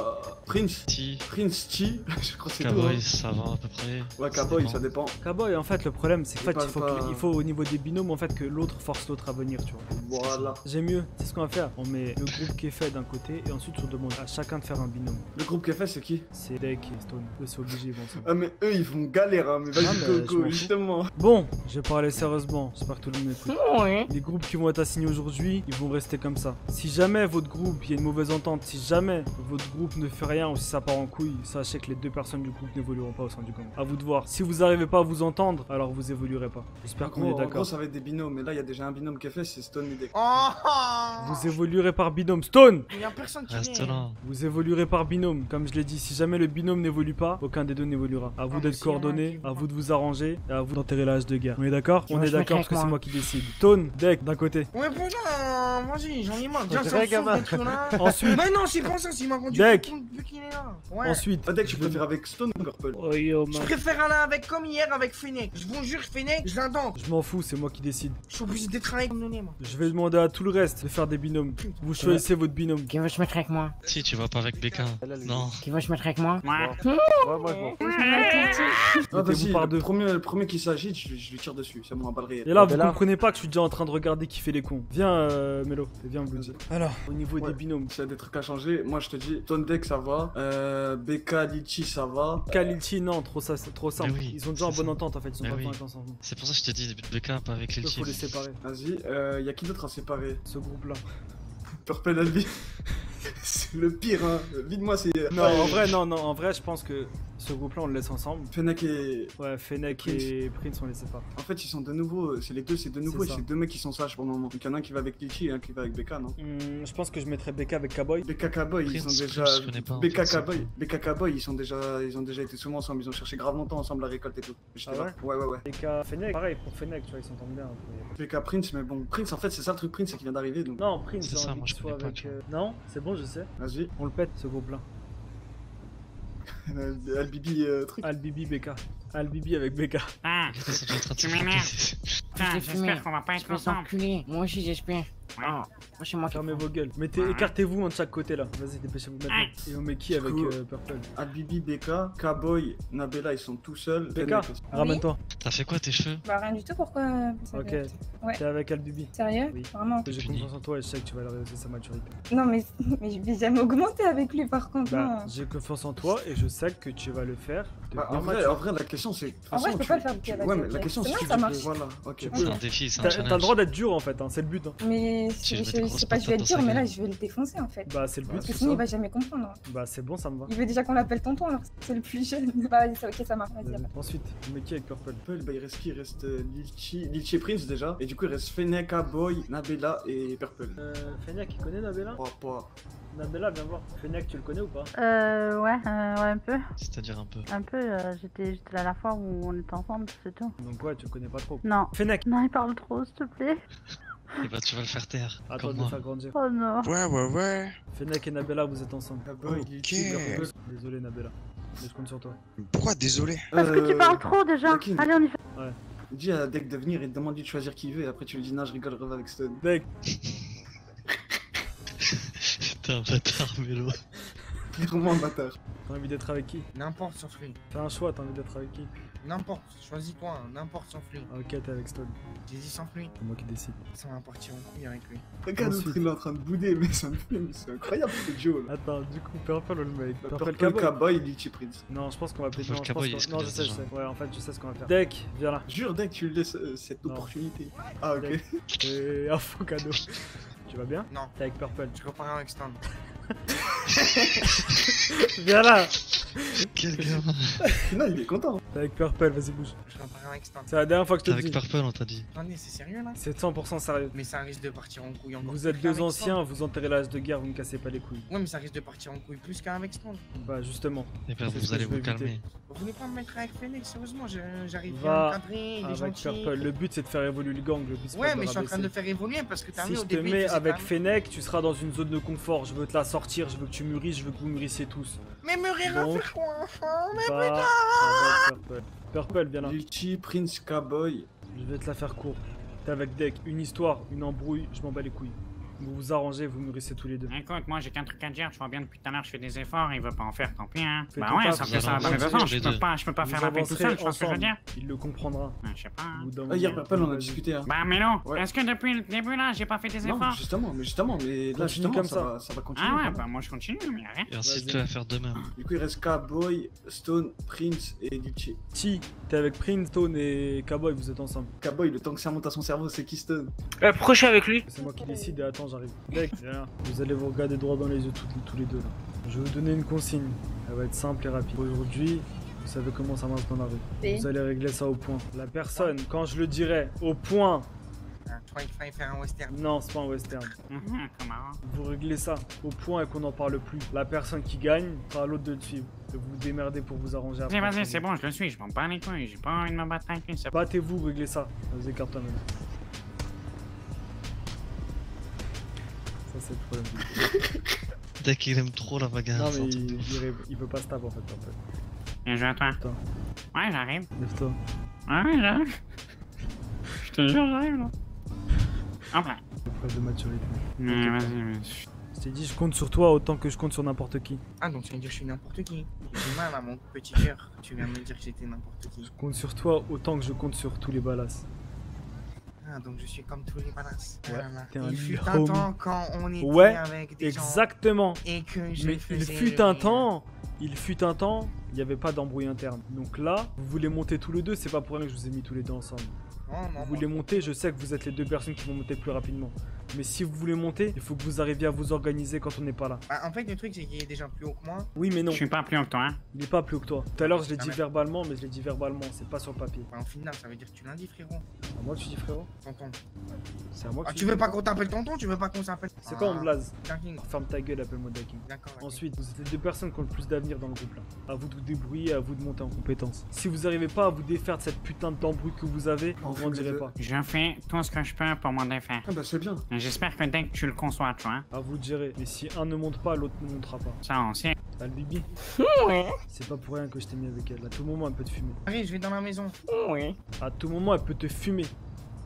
[SPEAKER 2] Prince.
[SPEAKER 4] Ti,
[SPEAKER 2] Prince Chi, je crois que c'est tout.
[SPEAKER 4] Cowboy,
[SPEAKER 2] hein.
[SPEAKER 4] ça va à peu près.
[SPEAKER 2] Ouais, Cowboy, ça dépend.
[SPEAKER 3] Cowboy, en fait, le problème, c'est qu'en fait,
[SPEAKER 2] Pas-
[SPEAKER 3] il faut,
[SPEAKER 2] pas-
[SPEAKER 3] il faut au niveau des binômes, en fait, que l'autre force l'autre à venir, tu vois.
[SPEAKER 2] Voilà.
[SPEAKER 3] J'ai mieux, c'est ce qu'on va faire. On met le groupe qui est fait d'un côté et ensuite on demande à chacun de faire un binôme.
[SPEAKER 2] Le groupe qui a fait, c'est qui?
[SPEAKER 3] C'est Deck et Stone. Eux, c'est obligé, ils vont ensemble.
[SPEAKER 2] Ah, mais eux, ils vont galérer, hein. Mais
[SPEAKER 3] Ah,
[SPEAKER 2] vas-y,
[SPEAKER 3] mais je m'en
[SPEAKER 2] Coco,
[SPEAKER 3] fous.
[SPEAKER 2] justement.
[SPEAKER 3] Bon, je vais parler sérieusement. J'espère que tout le monde m'écoute.
[SPEAKER 1] Oui.
[SPEAKER 3] Les groupes qui vont être assignés aujourd'hui, ils vont rester comme ça. Si jamais votre groupe, il y a une mauvaise entente, si jamais votre groupe ne fait rien ou si ça part en couille, sachez que les deux personnes du groupe n'évolueront pas au sein du gang. À vous de voir. Si vous n'arrivez pas à vous entendre, alors vous évoluerez pas. J'espère qu'on est
[SPEAKER 2] En gros,
[SPEAKER 3] d'accord.
[SPEAKER 2] ça va être des binômes. Mais là, il y a déjà un binôme qui est fait, c'est Stone et Deck.
[SPEAKER 6] Oh,
[SPEAKER 3] Vous évoluerez par binôme. Stone!
[SPEAKER 6] il y a personne qui
[SPEAKER 4] Reste
[SPEAKER 6] vient.
[SPEAKER 4] là.
[SPEAKER 3] Vous évoluerez par binôme, comme je l'ai dit. Si jamais le binôme n'évolue pas, aucun des deux n'évoluera. À vous
[SPEAKER 6] mais
[SPEAKER 3] d'être
[SPEAKER 6] s'il y en a un
[SPEAKER 3] coordonnés,
[SPEAKER 6] qui
[SPEAKER 3] à
[SPEAKER 6] va.
[SPEAKER 3] vous de vous arranger et à vous d'enterrer la hache de guerre. On est d'accord?
[SPEAKER 1] Qui
[SPEAKER 3] On
[SPEAKER 1] va
[SPEAKER 3] est
[SPEAKER 1] se mettre
[SPEAKER 3] d'accord
[SPEAKER 1] avec
[SPEAKER 3] parce que c'est
[SPEAKER 1] moi
[SPEAKER 3] moi qui décide. Stone, Deck, d'un côté.
[SPEAKER 6] Ouais, putain, vas-y, j'en ai marre. Déjà,
[SPEAKER 11] dirait
[SPEAKER 6] ça me
[SPEAKER 11] gamin.
[SPEAKER 6] saoule d'être là.
[SPEAKER 3] Ensuite,
[SPEAKER 6] Mais non, c'est pas ça, c'est ma conduite
[SPEAKER 3] Deck.
[SPEAKER 6] vu qu'il est là. Ouais.
[SPEAKER 3] ensuite.
[SPEAKER 2] Ah, Deck, tu préfères avec Stone ou Purple?
[SPEAKER 10] Oh yo,
[SPEAKER 6] Je
[SPEAKER 10] man.
[SPEAKER 6] préfère aller avec comme hier avec Fennec. Je vous jure, Fennec, je l'entends.
[SPEAKER 3] Je m'en fous, c'est moi qui décide.
[SPEAKER 6] Je suis obligé d'être avec mon nez, moi.
[SPEAKER 3] Je vais demander à tout le reste de faire des binômes. Vous choisissez votre binôme.
[SPEAKER 6] Qui veut se mettre avec moi?
[SPEAKER 10] Si, tu vas pas avec Becca. Non.
[SPEAKER 6] Qui veut se mettre avec moi?
[SPEAKER 1] Moi.
[SPEAKER 3] Ouais, moi je m'en fous.
[SPEAKER 2] Ah,
[SPEAKER 3] Mettez-vous
[SPEAKER 2] vas-y,
[SPEAKER 3] par
[SPEAKER 2] le
[SPEAKER 3] deux.
[SPEAKER 2] premier qui s'agite, je lui tire dessus. C'est bon, un balle réel.
[SPEAKER 3] Et là, vous comprenez pas que je suis déjà en train de regarder qui fait les cons. Viens, Melo. Viens, Bloody.
[SPEAKER 2] Alors,
[SPEAKER 3] Au niveau
[SPEAKER 2] ouais.
[SPEAKER 3] des binômes.
[SPEAKER 2] s'il y a des trucs à changer, moi je te dis, Tondek ça va, Becca, Litchi ça va.
[SPEAKER 3] Kalilti, non, trop simple.
[SPEAKER 10] Mais oui,
[SPEAKER 3] Ils ont déjà en
[SPEAKER 10] c'est
[SPEAKER 3] bonne
[SPEAKER 10] ça.
[SPEAKER 3] entente en fait. Ils sont
[SPEAKER 10] Mais
[SPEAKER 3] pas
[SPEAKER 10] oui.
[SPEAKER 3] bien ensemble.
[SPEAKER 10] C'est pour ça que je te dis Becca, pas avec
[SPEAKER 3] Il
[SPEAKER 10] Lilchi.
[SPEAKER 3] faut les séparer.
[SPEAKER 2] Vas-y, y a qui d'autre à séparer?
[SPEAKER 3] Ce groupe-là.
[SPEAKER 2] Purple Albi. C'est le pire, hein. Vide-moi, c'est.
[SPEAKER 3] Non, en vrai, non, en vrai, je pense que ce groupe-là, on le laisse ensemble.
[SPEAKER 2] Fennec et.
[SPEAKER 3] Ouais, Fennec
[SPEAKER 2] Prince.
[SPEAKER 3] et Prince, on les sépare.
[SPEAKER 2] En fait, ils sont de nouveau, c'est de nouveau, et
[SPEAKER 3] ça.
[SPEAKER 2] c'est deux mecs qui sont sages pour le moment. Donc, il y en a un qui va avec Litchi et un qui va avec Becca, non?
[SPEAKER 3] Je pense que je mettrais Becca avec Cowboy.
[SPEAKER 2] Becca Cowboy, ils
[SPEAKER 10] Prince,
[SPEAKER 2] sont déjà.
[SPEAKER 10] je connais pas, en
[SPEAKER 2] Becca
[SPEAKER 10] fait,
[SPEAKER 2] Cowboy, ils ont déjà été souvent ensemble. Ils ont cherché grave longtemps ensemble la récolte et tout. J'étais
[SPEAKER 3] Ah
[SPEAKER 2] là. Ouais.
[SPEAKER 3] Becca, Fennec, pareil pour Fennec, tu vois, ils s'entendent bien.
[SPEAKER 2] Becca Prince, mais bon, Prince, en fait, c'est ça le truc, Prince, c'est qu'il vient d'arriver, donc.
[SPEAKER 3] Non, Prince,
[SPEAKER 10] C'est
[SPEAKER 3] j'ai
[SPEAKER 10] ça,
[SPEAKER 3] envie
[SPEAKER 10] moi,
[SPEAKER 3] qu'il
[SPEAKER 10] je
[SPEAKER 3] soit
[SPEAKER 10] connais pas,
[SPEAKER 3] avec.
[SPEAKER 10] tu vois.
[SPEAKER 3] Non, c'est bon, je sais.
[SPEAKER 2] Vas-y.
[SPEAKER 3] On le pète, ce groupe-là.
[SPEAKER 2] Albibi, truc.
[SPEAKER 3] Albibi, Becca. Albibi avec Becca.
[SPEAKER 1] Ah,
[SPEAKER 10] Ils sont en train de
[SPEAKER 1] tu
[SPEAKER 10] se
[SPEAKER 1] m'énerves.
[SPEAKER 10] frotter.
[SPEAKER 1] Putain, j'espère qu'on va pas être
[SPEAKER 6] Espèce
[SPEAKER 1] ensemble.
[SPEAKER 6] d'enculé. Moi aussi, j'espère.
[SPEAKER 1] Ouais.
[SPEAKER 6] Ah, moi, c'est moi qui.
[SPEAKER 3] Fermez vos gueules. Écartez-vous de chaque côté là. Vas-y, dépêchez-vous maintenant. Et on met qui avec
[SPEAKER 2] Cool.
[SPEAKER 3] Purple?
[SPEAKER 2] Albibi, Becca, Cowboy, Nabella, ils sont tout seuls.
[SPEAKER 3] Becca,
[SPEAKER 2] Fennec aussi.
[SPEAKER 3] ramène-toi.
[SPEAKER 10] T'as fait quoi tes cheveux?
[SPEAKER 9] Bah rien du tout, pourquoi ça
[SPEAKER 3] Ok.
[SPEAKER 9] doit être- Ouais.
[SPEAKER 3] T'es avec Albibi.
[SPEAKER 9] Sérieux?
[SPEAKER 3] Oui.
[SPEAKER 9] Vraiment?
[SPEAKER 3] J'ai
[SPEAKER 10] Puni.
[SPEAKER 3] confiance en toi et je sais que tu vas leur réussir sa maturité.
[SPEAKER 9] Non mais je vais jamais augmenter avec lui par contre,
[SPEAKER 3] Bah,
[SPEAKER 9] non.
[SPEAKER 3] j'ai confiance en toi et je sais que tu vas le faire.
[SPEAKER 2] Bah,
[SPEAKER 3] devenir
[SPEAKER 2] en vrai,
[SPEAKER 3] mature.
[SPEAKER 2] la question c'est. de toute
[SPEAKER 9] En vrai,
[SPEAKER 2] façon,
[SPEAKER 9] je peux
[SPEAKER 2] tu-
[SPEAKER 9] pas le faire
[SPEAKER 2] tu-
[SPEAKER 9] depuis la
[SPEAKER 2] Ouais, mais
[SPEAKER 9] base,
[SPEAKER 2] la
[SPEAKER 9] ok.
[SPEAKER 2] question
[SPEAKER 9] C'est
[SPEAKER 2] c'est
[SPEAKER 9] bien,
[SPEAKER 2] si
[SPEAKER 9] ça
[SPEAKER 2] tu
[SPEAKER 9] marche.
[SPEAKER 2] peux. Voilà, ok.
[SPEAKER 10] C'est
[SPEAKER 3] Oui.
[SPEAKER 10] un défi, c'est un
[SPEAKER 3] T'as
[SPEAKER 10] challenge.
[SPEAKER 3] le droit d'être dur en fait, hein, c'est le but. Hein.
[SPEAKER 9] Mais
[SPEAKER 10] Tu lui mets des
[SPEAKER 9] je
[SPEAKER 10] grosses
[SPEAKER 9] sais pas, je vais
[SPEAKER 10] patates
[SPEAKER 9] être
[SPEAKER 10] dans
[SPEAKER 9] dur,
[SPEAKER 10] sa
[SPEAKER 9] mais là
[SPEAKER 10] gueule.
[SPEAKER 9] je vais le défoncer en fait.
[SPEAKER 3] Bah, c'est le but.
[SPEAKER 9] Parce que
[SPEAKER 3] c'est
[SPEAKER 9] sinon il
[SPEAKER 3] ça.
[SPEAKER 9] va jamais comprendre.
[SPEAKER 3] Bah, c'est bon, ça me va.
[SPEAKER 9] Il veut déjà qu'on l'appelle tonton alors que c'est le plus jeune. Bah vas-y, ok, ça marche, vas-y.
[SPEAKER 3] Vas-y. Ensuite, on met qui avec Purple?
[SPEAKER 2] Purple, bah, il reste qui? Il reste Litchi et Prince déjà. Et du coup, il reste Fennec, Cowboy, Nabella et Purple.
[SPEAKER 3] Fennec, il connaît Nabella?
[SPEAKER 2] Pas.
[SPEAKER 3] Nabella, viens voir. Fennec, tu le connais ou pas?
[SPEAKER 8] Ouais, un peu.
[SPEAKER 10] C'est-à-dire un peu.
[SPEAKER 8] Un peu, j'étais là la fois où on était ensemble, c'est tout.
[SPEAKER 3] Donc, ouais, tu le connais pas trop.
[SPEAKER 8] Non.
[SPEAKER 3] Fennec!
[SPEAKER 8] Non, il parle trop, s'il te plaît.
[SPEAKER 10] Et bah tu vas le faire taire.
[SPEAKER 3] Attends
[SPEAKER 10] Comme
[SPEAKER 3] de le
[SPEAKER 10] moi.
[SPEAKER 3] faire grandir.
[SPEAKER 8] Oh non.
[SPEAKER 4] Ouais.
[SPEAKER 3] Fennec et Nabella, vous êtes ensemble.
[SPEAKER 2] Cowboy, Litchi, Purple.
[SPEAKER 3] Désolé, Nabella. Mais je compte sur toi.
[SPEAKER 4] Pourquoi désolé?
[SPEAKER 8] Parce que tu parles trop déjà.
[SPEAKER 2] Joaquin.
[SPEAKER 8] Allez, on y fait.
[SPEAKER 2] Dis à Deck de venir et te demande de choisir qui il veut. Et après, tu lui dis non, je rigole, reviens avec Stone.
[SPEAKER 3] Deck,
[SPEAKER 10] T'es un bâtard, Mélo.
[SPEAKER 2] Clairement, bâtard.
[SPEAKER 3] t'as envie d'être avec qui?
[SPEAKER 6] N'importe sauf lui.
[SPEAKER 3] Fais un choix, t'as envie d'être avec qui?
[SPEAKER 6] N'importe. Choisis-toi, hein. N'importe sauf lui.
[SPEAKER 3] Ok, t'es avec Stone.
[SPEAKER 6] J'ai dit sans lui.
[SPEAKER 3] C'est moi qui décide.
[SPEAKER 6] Ça va partir en couille avec lui.
[SPEAKER 2] Regarde,
[SPEAKER 3] Ensuite.
[SPEAKER 2] l'autre, il est en train de bouder, mais ça me fait. Mais c'est incroyable ce Joe là.
[SPEAKER 3] Attends, du coup, Purple, on le met avec Purple
[SPEAKER 2] Purple,
[SPEAKER 3] Cowboy.
[SPEAKER 2] Cowboy, Litchi, Prince.
[SPEAKER 3] Non, je pense qu'on va appeler.
[SPEAKER 10] Purple
[SPEAKER 3] Non, je pense
[SPEAKER 10] Cowboy,
[SPEAKER 3] qu'on-
[SPEAKER 10] il se
[SPEAKER 3] non, je
[SPEAKER 10] connaît
[SPEAKER 3] sais, je
[SPEAKER 10] déjà.
[SPEAKER 3] sais. Ouais, en fait, je sais ce qu'on va faire. Deck, viens là.
[SPEAKER 2] Jure, Deck, tu lui laisses cette
[SPEAKER 3] Non.
[SPEAKER 2] opportunité. Ah, ok.
[SPEAKER 3] Deck. Et un faux cadeau. Tu vas bien?
[SPEAKER 6] Non.
[SPEAKER 3] T'es avec Purple.
[SPEAKER 6] Je repars avec Stan.
[SPEAKER 3] Viens là!
[SPEAKER 10] Quel gamin.
[SPEAKER 2] Non, il est content.
[SPEAKER 3] T'es avec Purple, vas-y, bouge.
[SPEAKER 6] Je repars avec Stan.
[SPEAKER 3] C'est la dernière fois que je
[SPEAKER 10] T'es
[SPEAKER 3] te le
[SPEAKER 10] avec
[SPEAKER 3] dis.
[SPEAKER 10] Purple, on t'a dit.
[SPEAKER 6] Attendez, c'est sérieux là?
[SPEAKER 3] C'est 100% sérieux.
[SPEAKER 6] Mais ça risque de partir en couille encore.
[SPEAKER 3] Vous
[SPEAKER 6] plus
[SPEAKER 3] êtes deux
[SPEAKER 6] qu'avec
[SPEAKER 3] anciens, vous enterrez l'âge de guerre, vous me cassez pas les couilles.
[SPEAKER 6] Stan. Ouais, mais ça risque de partir en couille plus qu'avec Stan.
[SPEAKER 3] Bah, justement.
[SPEAKER 10] Et ben
[SPEAKER 3] C'est ce
[SPEAKER 10] vous
[SPEAKER 3] que
[SPEAKER 10] allez
[SPEAKER 3] je veux
[SPEAKER 10] vous calmer.
[SPEAKER 6] Vous voulez pas me mettre avec Fennec, sérieusement, j'arrive bien
[SPEAKER 3] Va
[SPEAKER 6] encadré, il est
[SPEAKER 3] avec
[SPEAKER 6] gentil.
[SPEAKER 3] Purple. Le but, c'est de faire évoluer le gang. Le but, c'est
[SPEAKER 6] Ouais,
[SPEAKER 3] pas de
[SPEAKER 6] mais
[SPEAKER 3] le
[SPEAKER 6] je suis en train de le
[SPEAKER 3] rabaisser.
[SPEAKER 6] faire évoluer parce que t'as
[SPEAKER 3] Si
[SPEAKER 6] vu
[SPEAKER 3] je
[SPEAKER 6] au
[SPEAKER 3] te
[SPEAKER 6] début. il
[SPEAKER 3] mets
[SPEAKER 6] faisait
[SPEAKER 3] avec
[SPEAKER 6] quand même-
[SPEAKER 3] Fennec, tu seras dans une zone de confort. Je veux te la sortir, je veux que tu mûrisses, je veux que vous mûrissiez tous.
[SPEAKER 6] Mais mûrir à
[SPEAKER 3] Donc,
[SPEAKER 6] faire quoi enfin? Mais
[SPEAKER 3] Va avec Purple. Purple, viens là.
[SPEAKER 2] Litchi, Prince, Cowboy.
[SPEAKER 3] Je vais te la faire court. T'es avec Deck. Une histoire, une embrouille, je m'en bats les couilles. Vous vous arrangez, vous mûrissez tous les deux.
[SPEAKER 1] Écoute, moi j'ai qu'un truc à dire, tu vois bien depuis tout à l'heure je fais des efforts, il veut pas en faire, tant pis hein.
[SPEAKER 3] Fais
[SPEAKER 1] Bah
[SPEAKER 3] ton
[SPEAKER 1] ouais,
[SPEAKER 3] taf,
[SPEAKER 1] ça
[SPEAKER 3] vous
[SPEAKER 1] fait ça dans
[SPEAKER 10] avancez
[SPEAKER 1] les deux sens,
[SPEAKER 10] les deux.
[SPEAKER 1] je peux pas
[SPEAKER 3] Vous
[SPEAKER 1] faire la paix tout
[SPEAKER 3] avancerez
[SPEAKER 1] seul, tu vois ce que je veux
[SPEAKER 3] ensemble.
[SPEAKER 1] dire?
[SPEAKER 3] Il le comprendra.
[SPEAKER 1] Ouais, je sais pas.
[SPEAKER 3] Au
[SPEAKER 1] hein.
[SPEAKER 3] bout d'un
[SPEAKER 2] Ah, hier,
[SPEAKER 3] moment,
[SPEAKER 2] Purple, on a
[SPEAKER 3] vas-y.
[SPEAKER 2] discuté. Hein.
[SPEAKER 1] Bah Mélo,
[SPEAKER 2] Ouais.
[SPEAKER 1] est-ce que depuis le début là j'ai pas fait des
[SPEAKER 2] Non,
[SPEAKER 1] efforts?
[SPEAKER 2] justement, mais là,
[SPEAKER 3] Continue
[SPEAKER 2] justement,
[SPEAKER 3] comme
[SPEAKER 2] ça
[SPEAKER 3] ça.
[SPEAKER 2] va continuer.
[SPEAKER 1] Ah ouais,
[SPEAKER 2] vraiment.
[SPEAKER 1] bah moi je continue, mais rien.
[SPEAKER 10] Et ensuite
[SPEAKER 3] Vas-y.
[SPEAKER 10] tu vas faire demain.
[SPEAKER 2] Du coup, il reste Cowboy, Stone, Prince et Litchi.
[SPEAKER 3] Si, t'es avec Prince, Stone et Cowboy, vous êtes ensemble.
[SPEAKER 2] Cowboy, le temps que ça monte à son cerveau, c'est qui Stone?
[SPEAKER 10] Pourquoi je suis avec lui?
[SPEAKER 3] C'est moi qui décide et attends, j'arrive. Deck, viens. Vous allez vous regarder droit dans les yeux tous les deux là. Je vais vous donner une consigne. Elle va être simple et rapide. Aujourd'hui, vous savez comment ça marche dans la rue.
[SPEAKER 9] Oui.
[SPEAKER 3] Vous allez régler ça au point. La personne, quand je le dirai, au point.
[SPEAKER 6] Ah, je croyais qu'il fallait faire un western.
[SPEAKER 3] Non, c'est pas un western.
[SPEAKER 1] Comment?
[SPEAKER 3] Vous réglez ça au point et qu'on n'en parle plus. La personne qui gagne sera à l'autre de le suivre. Et vous vous démerdez pour vous arranger après.
[SPEAKER 1] Vas-y, c'est bon, je le suis, je m'en bats les couilles, j'ai pas envie de me battre avec lui, c'est bon.
[SPEAKER 3] Battez-vous, réglez ça. Vas-y, écarte-toi même. Ça, c'est le problème.
[SPEAKER 10] Dès qu'il aime trop la bagarre.
[SPEAKER 3] Non,
[SPEAKER 10] c'est
[SPEAKER 3] mais
[SPEAKER 10] un truc de ouf.
[SPEAKER 3] il veut pas se taper en fait. Purple.
[SPEAKER 1] Bien joué à toi.
[SPEAKER 3] Attends.
[SPEAKER 1] Ouais, j'arrive.
[SPEAKER 3] Lève-toi.
[SPEAKER 1] Ouais, j'arrive. Je te jure, j'arrive là. Après.
[SPEAKER 3] Preuve de maturité.
[SPEAKER 1] Mais
[SPEAKER 3] Ok.
[SPEAKER 1] vas-y, mais...
[SPEAKER 3] Je t'ai dit, je compte sur toi autant que je compte sur n'importe qui.
[SPEAKER 6] Ah, donc ça veut dire que je suis n'importe qui. J'ai mal à mon petit cœur. Tu viens de me dire que j'étais n'importe qui.
[SPEAKER 3] Je compte sur toi autant que je compte sur tous les balas.
[SPEAKER 6] Ah, donc je suis comme tous les balas.
[SPEAKER 3] Ouais,
[SPEAKER 6] Ah là là.
[SPEAKER 3] t'es un
[SPEAKER 6] Il fut un
[SPEAKER 3] homie.
[SPEAKER 6] temps quand on était
[SPEAKER 3] Ouais,
[SPEAKER 6] avec des
[SPEAKER 3] exactement.
[SPEAKER 6] gens et que je
[SPEAKER 3] Mais
[SPEAKER 6] faisais...
[SPEAKER 3] il fut un temps, il n'y avait pas d'embrouille interne. Donc là, vous voulez monter tous les deux, c'est pas pour rien que je vous ai mis tous les deux ensemble.
[SPEAKER 6] Non, non,
[SPEAKER 3] Vous voulez monter, je sais que vous êtes les deux personnes qui vont monter plus rapidement. Mais si vous voulez monter, il faut que vous arriviez à vous organiser quand on n'est pas là.
[SPEAKER 6] Bah, en fait, le truc, c'est qu'il est déjà plus haut que moi.
[SPEAKER 3] Oui, mais non.
[SPEAKER 1] Je suis pas plus haut que toi, hein.
[SPEAKER 3] Il n'est pas plus haut que toi. Tout à l'heure, je l'ai
[SPEAKER 6] Quand
[SPEAKER 3] dit
[SPEAKER 6] même.
[SPEAKER 3] verbalement, mais je l'ai dit verbalement, c'est pas sur le papier.
[SPEAKER 6] Bah, au final, ça veut dire que tu l'as dit, frérot.
[SPEAKER 3] C'est à moi que tu dis frérot.
[SPEAKER 6] Tonton.
[SPEAKER 3] C'est à moi que
[SPEAKER 6] Ah,
[SPEAKER 3] tu
[SPEAKER 6] tu
[SPEAKER 3] dis
[SPEAKER 6] veux pas
[SPEAKER 3] tonton.
[SPEAKER 6] qu'on t'appelle tonton? Tu veux pas qu'on s'appelle...
[SPEAKER 3] C'est quoi mon blaze
[SPEAKER 6] Daking.
[SPEAKER 3] Ferme ta gueule, appelle-moi Daking.
[SPEAKER 6] D'accord. ok.
[SPEAKER 3] Ensuite, vous êtes les deux personnes qui ont le plus d'avenir dans le groupe là. À vous de vous débrouiller, à vous de monter en compétence. Si vous n'arrivez pas à vous défaire de cette putain d'embrouille que vous avez, vous grandirez pas.
[SPEAKER 1] Je fais tout ce que je peux pour m'en défaire.
[SPEAKER 2] Ah bah c'est bien.
[SPEAKER 1] J'espère que dès que tu le conçois, tu vois, hein,
[SPEAKER 3] À vous de gérer. Mais si un ne monte pas, l'autre ne montera pas.
[SPEAKER 1] ça on sait.
[SPEAKER 3] T'as le bibi. C'est pas pour rien que je t'ai mis avec elle. À tout moment, elle peut te fumer.
[SPEAKER 6] Allez, je vais dans la maison.
[SPEAKER 3] À tout moment, elle peut te fumer.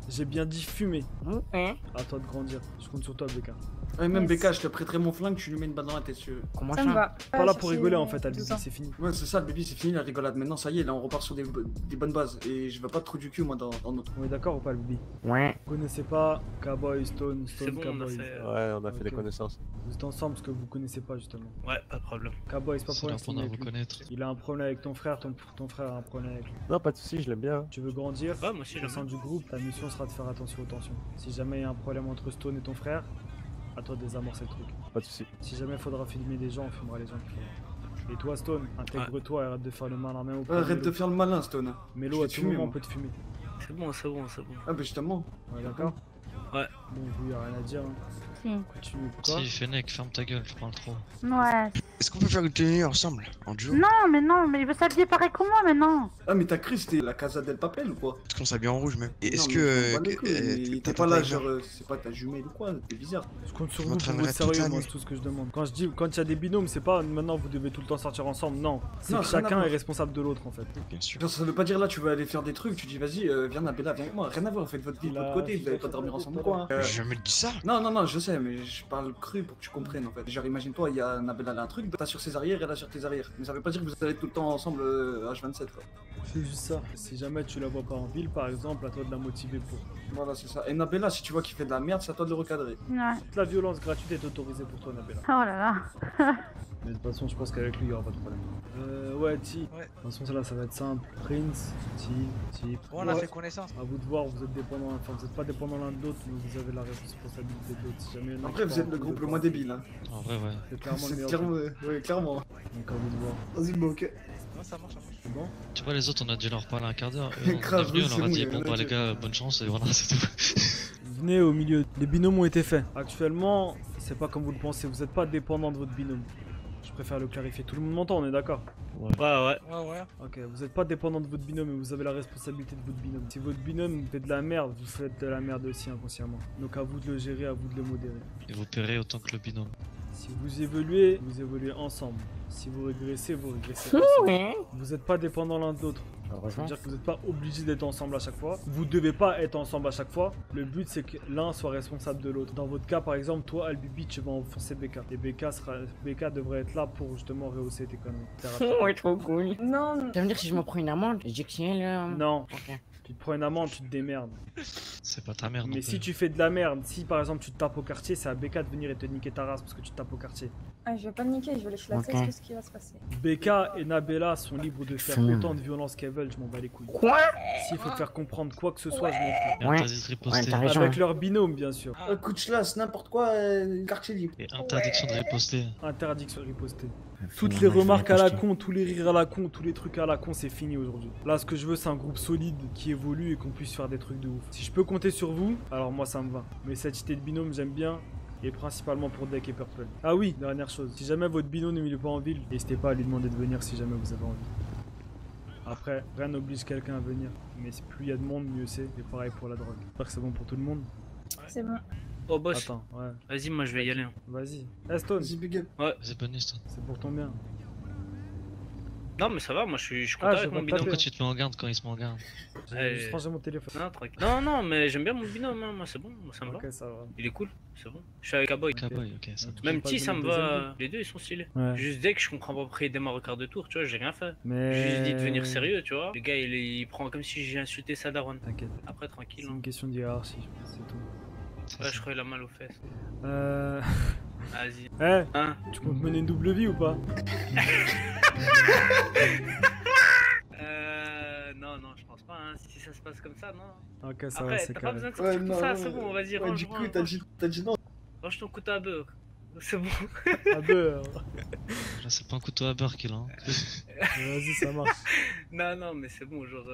[SPEAKER 3] J'ai bien dit fumer. À toi de grandir. Je compte sur toi, BK.
[SPEAKER 2] Ouais, même
[SPEAKER 9] Yes.
[SPEAKER 2] BK, je te prêterai mon flingue, tu lui mets une balle dans la tête, si tu veux.
[SPEAKER 6] Comment
[SPEAKER 9] Ça me va.
[SPEAKER 3] Pas là pour rigoler en fait, Albibi,
[SPEAKER 9] 12 ans.
[SPEAKER 3] c'est fini.
[SPEAKER 2] Ouais, c'est ça, le baby, c'est fini la rigolade. Maintenant, ça y est, là, on repart sur des bonnes bases. Et je veux pas trop du cul, moi, dans notre.
[SPEAKER 3] On est d'accord ou pas, Albibi?
[SPEAKER 6] Ouais.
[SPEAKER 3] Vous connaissez pas Cowboy, Stone,
[SPEAKER 10] C'est
[SPEAKER 3] Stone,
[SPEAKER 10] bon, on a
[SPEAKER 3] Cowboy.
[SPEAKER 10] fait.
[SPEAKER 11] Ouais, on a fait
[SPEAKER 3] Ok.
[SPEAKER 11] des connaissances.
[SPEAKER 3] Vous êtes ensemble parce que vous connaissez pas justement.
[SPEAKER 10] Ouais, pas de problème.
[SPEAKER 3] Cowboy, c'est pas
[SPEAKER 13] C'est
[SPEAKER 3] pour rien
[SPEAKER 13] là
[SPEAKER 3] que
[SPEAKER 13] pour
[SPEAKER 3] c'est
[SPEAKER 13] vous
[SPEAKER 3] avec lui.
[SPEAKER 13] connaître.
[SPEAKER 3] Il a un problème avec ton frère, ton frère a un problème avec lui.
[SPEAKER 11] Non, pas de soucis, je l'aime bien.
[SPEAKER 3] Tu veux grandir
[SPEAKER 10] Ouais, moi aussi,
[SPEAKER 3] au
[SPEAKER 10] j'aime
[SPEAKER 3] sein
[SPEAKER 10] bien.
[SPEAKER 3] du groupe, ta mission sera de faire attention aux tensions. Si jamais il y a un problème entre Stone et ton frère, à toi de désamorcer le truc.
[SPEAKER 11] Pas de soucis.
[SPEAKER 3] Si jamais il faudra filmer des gens, on filmera les gens qu'il faudra. Et toi, Stone, intègre-toi et arrête de faire le malin même au point
[SPEAKER 2] Arrête de faire le malin, Stone.
[SPEAKER 3] Mélo,
[SPEAKER 2] Je
[SPEAKER 3] à
[SPEAKER 2] vais te
[SPEAKER 3] tout
[SPEAKER 2] fumer,
[SPEAKER 3] moment, on
[SPEAKER 2] moi.
[SPEAKER 3] peut te fumer.
[SPEAKER 10] C'est bon, c'est bon, c'est bon.
[SPEAKER 2] Ah bah justement.
[SPEAKER 3] Ouais, d'accord.
[SPEAKER 10] Ouais.
[SPEAKER 3] Bon, vous, y a rien à dire. Hein.
[SPEAKER 8] Si.
[SPEAKER 3] Continue. Quoi
[SPEAKER 13] Si, Fennec, ferme ta gueule, tu parles trop.
[SPEAKER 8] Ouais.
[SPEAKER 4] Est-ce qu'on peut faire une tenue ensemble, en duo?
[SPEAKER 8] Non, mais il veut s'habiller pareil que moi maintenant.
[SPEAKER 2] Ah, mais t'as cru c'était la Casa del Papel ou quoi?
[SPEAKER 4] Est-ce qu'on s'habille en rouge même? Et est-ce
[SPEAKER 2] Non,
[SPEAKER 4] que.
[SPEAKER 2] mais on s'en bat les couilles, mais
[SPEAKER 4] t'as
[SPEAKER 2] t'es pas là,
[SPEAKER 4] timer?
[SPEAKER 2] genre, c'est pas ta jumelle ou quoi? T'es bizarre.
[SPEAKER 3] Je compte sur
[SPEAKER 4] Je
[SPEAKER 3] vous pour
[SPEAKER 4] m'entraînerai
[SPEAKER 3] votre
[SPEAKER 4] toute
[SPEAKER 3] sérieux,
[SPEAKER 4] la
[SPEAKER 3] moi,
[SPEAKER 4] nuit.
[SPEAKER 3] c'est tout ce que je demande. Quand je dis, quand il y a des binômes, c'est pas maintenant vous devez tout le temps sortir ensemble, non. C'est
[SPEAKER 2] Non,
[SPEAKER 3] que
[SPEAKER 2] rien à
[SPEAKER 3] chacun
[SPEAKER 2] voir.
[SPEAKER 3] est responsable de l'autre en fait.
[SPEAKER 4] Bien sûr.
[SPEAKER 2] Genre, ça veut pas dire là, tu vas aller faire des trucs, tu dis vas-y, viens Nabella, viens avec moi. Rien à voir, faites votre vie de votre côté, vous allez pas dormir ensemble ou quoi?
[SPEAKER 4] J'ai jamais dit ça.
[SPEAKER 2] Non, je sais, mais je parle cru pour que tu comprennes en fait. Genre, imagine-toi, il y a Nabella, elle a un truc, t'as sur ses arrières, elle a sur tes arrières. Mais ça veut pas dire que vous allez tout le temps ensemble H27 quoi.
[SPEAKER 3] C'est juste ça. Si jamais tu la vois pas en ville, par exemple, à toi de la motiver pour.
[SPEAKER 2] Voilà, c'est ça. Et Nabella, si tu vois qu'il fait de la merde, c'est à toi de le recadrer.
[SPEAKER 8] Ouais.
[SPEAKER 3] Toute la violence gratuite est autorisée pour toi, Nabella.
[SPEAKER 8] Oh là là.
[SPEAKER 3] Mais de toute façon, je pense qu'avec lui, il y aura pas de problème. Ouais, Ti.
[SPEAKER 10] Ouais.
[SPEAKER 3] De toute façon, là, ça va être simple. Prince, Ti.
[SPEAKER 10] On a fait connaissance.
[SPEAKER 3] À vous de voir, vous êtes dépendants, enfin, vous êtes pas dépendants l'un de l'autre, mais vous avez la responsabilité de l'autre. Si jamais il y en a
[SPEAKER 2] Après,
[SPEAKER 3] qui
[SPEAKER 2] vous
[SPEAKER 3] part
[SPEAKER 2] êtes
[SPEAKER 3] en
[SPEAKER 2] le
[SPEAKER 3] couille,
[SPEAKER 2] groupe
[SPEAKER 3] de
[SPEAKER 2] le moins
[SPEAKER 3] part.
[SPEAKER 2] débile. Hein.
[SPEAKER 13] En vrai, ouais.
[SPEAKER 3] C'est clairement le
[SPEAKER 2] C'est
[SPEAKER 3] meilleur.
[SPEAKER 2] clairement, ouais, clairement.
[SPEAKER 3] Donc, à vous de voir.
[SPEAKER 2] Vas-y, bon, ok.
[SPEAKER 10] Ouais, ça marche, ça marche.
[SPEAKER 3] C'est bon?
[SPEAKER 13] Tu vois, les autres, on a dû leur parler un quart d'heure. Eux, on est
[SPEAKER 2] Grave,
[SPEAKER 13] venus, on
[SPEAKER 2] c'est
[SPEAKER 13] leur a
[SPEAKER 2] bon,
[SPEAKER 13] dit
[SPEAKER 2] y a
[SPEAKER 13] bon,
[SPEAKER 2] rien à
[SPEAKER 13] bah, les
[SPEAKER 2] dire.
[SPEAKER 13] gars, bonne chance, et voilà, c'est tout.
[SPEAKER 3] Venez au milieu. Les binômes ont été faits. Actuellement, c'est pas comme vous le pensez, vous êtes pas dépendant de votre binôme. Je préfère le clarifier. Tout le monde m'entend, on est d'accord?
[SPEAKER 10] Ouais, ouais.
[SPEAKER 3] Ok, vous êtes pas dépendant de votre binôme, mais vous avez la responsabilité de votre binôme. Si votre binôme fait de la merde, vous faites de la merde aussi inconsciemment. Donc à vous de le gérer, à vous de le modérer.
[SPEAKER 13] Et vous paierez autant que le binôme.
[SPEAKER 3] Si vous évoluez ensemble. Si vous régressez ensemble. Vous n'êtes pas dépendant l'un de l'autre. Ça veut dire que vous n'êtes pas obligé d'être ensemble à chaque fois. Vous devez pas être ensemble à chaque fois. Le but c'est que l'un soit responsable de l'autre. Dans votre cas par exemple, toi Albibi tu vas enfoncer BK. Et BK devrait être là pour justement rehausser tes conneries.
[SPEAKER 6] Ouais, trop cool.
[SPEAKER 9] Non,
[SPEAKER 6] Ça veut dire que si je me prends une amende, je dis que c'est elle.
[SPEAKER 3] Non,
[SPEAKER 6] Ok.
[SPEAKER 3] tu te prends une amende, tu te démerdes.
[SPEAKER 13] C'est pas ta mère non
[SPEAKER 3] Mais
[SPEAKER 13] plus.
[SPEAKER 3] si tu fais de la merde, si par exemple tu te tapes au quartier, c'est à BK de venir et te niquer ta race parce que tu te tapes au quartier.
[SPEAKER 9] ah, je vais pas le niquer, je vais les flatter,
[SPEAKER 6] Ok.
[SPEAKER 9] c'est ce qui va se passer.
[SPEAKER 3] BK et Nabella sont libres de faire
[SPEAKER 6] Mmh.
[SPEAKER 3] autant de violence qu'elles veulent, je m'en bats les couilles.
[SPEAKER 6] Quoi?
[SPEAKER 3] S'il faut te faire comprendre quoi que ce soit, je m'en
[SPEAKER 13] Et
[SPEAKER 6] Ouais.
[SPEAKER 13] interdit de riposter.
[SPEAKER 6] Ouais, t'as raison.
[SPEAKER 3] fous. Avec leur binôme bien sûr.
[SPEAKER 2] Couche-las, n'importe quoi, quartier libre.
[SPEAKER 13] Et interdiction de riposter.
[SPEAKER 3] Interdiction de riposter. Toutes les remarques à la con, tous les rires à la con, tous les trucs à la con, c'est fini aujourd'hui. Là, ce que je veux, c'est un groupe solide qui évolue et qu'on puisse faire des trucs de ouf. Si je peux compter sur vous, alors moi ça me va. Mais cette idée de binôme, j'aime bien. Et principalement pour Deck et Purple. Ah oui, dernière chose. Si jamais votre binôme il est pas en ville, n'hésitez pas à lui demander de venir si jamais vous avez envie. Après, rien n'oblige quelqu'un à venir. Mais plus il y a de monde, mieux c'est. Et pareil pour la drogue. J'espère que c'est bon pour tout le monde.
[SPEAKER 9] C'est bon.
[SPEAKER 10] Oh, boss.
[SPEAKER 3] Attends, ouais.
[SPEAKER 10] Vas-y, moi je vais y aller. Hein.
[SPEAKER 3] Vas-y. Stone,
[SPEAKER 2] Vas-y, big up.
[SPEAKER 13] C'est bonne histoire.
[SPEAKER 3] c'est pour ton bien.
[SPEAKER 10] Non, mais ça va, moi je suis content
[SPEAKER 3] Ah,
[SPEAKER 10] avec
[SPEAKER 3] je
[SPEAKER 10] mon
[SPEAKER 3] vais pas
[SPEAKER 10] binôme.
[SPEAKER 13] Pourquoi tu te mets en garde quand il se met en garde?
[SPEAKER 3] J'ai juste rangé mon téléphone.
[SPEAKER 10] Non, tranquille. Non, non, mais j'aime bien mon binôme, hein. Moi c'est bon, moi ça me va.
[SPEAKER 3] Ok, ça va.
[SPEAKER 10] Il est cool, c'est bon. Je suis avec Cowboy.
[SPEAKER 13] Cowboy, ok, ça.
[SPEAKER 10] Même
[SPEAKER 3] pas
[SPEAKER 10] si ça
[SPEAKER 3] donné
[SPEAKER 10] me
[SPEAKER 3] le deuxième
[SPEAKER 10] va. Les deux ils sont stylés.
[SPEAKER 3] Ouais.
[SPEAKER 10] Juste dès que je comprends pas pourquoi il démarre au quart de tour, tu vois, j'ai rien fait.
[SPEAKER 3] Mais.
[SPEAKER 10] J'ai juste dit de venir sérieux, tu vois. Le gars il prend comme si j'ai insulté sa daronne.
[SPEAKER 3] T'inquiète.
[SPEAKER 10] Après, tranquille.
[SPEAKER 3] C'est
[SPEAKER 10] Hein.
[SPEAKER 3] une question de hiérarchie, c'est tout.
[SPEAKER 10] Ouais, je crois qu'il a mal aux fesses. Vas-y.
[SPEAKER 3] Eh,
[SPEAKER 10] Hein?
[SPEAKER 3] tu comptes mener une double vie ou pas?
[SPEAKER 10] Non, je pense pas, hein. Si ça se passe comme ça, non.
[SPEAKER 3] Ok, ça va,
[SPEAKER 10] Après,
[SPEAKER 3] c'est
[SPEAKER 10] t'as pas
[SPEAKER 3] carré.
[SPEAKER 10] besoin de sortir tout ça, c'est bon, vas-y, range,
[SPEAKER 2] Du coup,
[SPEAKER 10] range,
[SPEAKER 2] t'as dit non.
[SPEAKER 10] range ton couteau à beurre. C'est bon.
[SPEAKER 3] Ah beurre.
[SPEAKER 13] Là, c'est pas un couteau à beurre qu'il a. Hein.
[SPEAKER 3] Vas-y, ça marche.
[SPEAKER 10] Non, mais c'est bon, genre,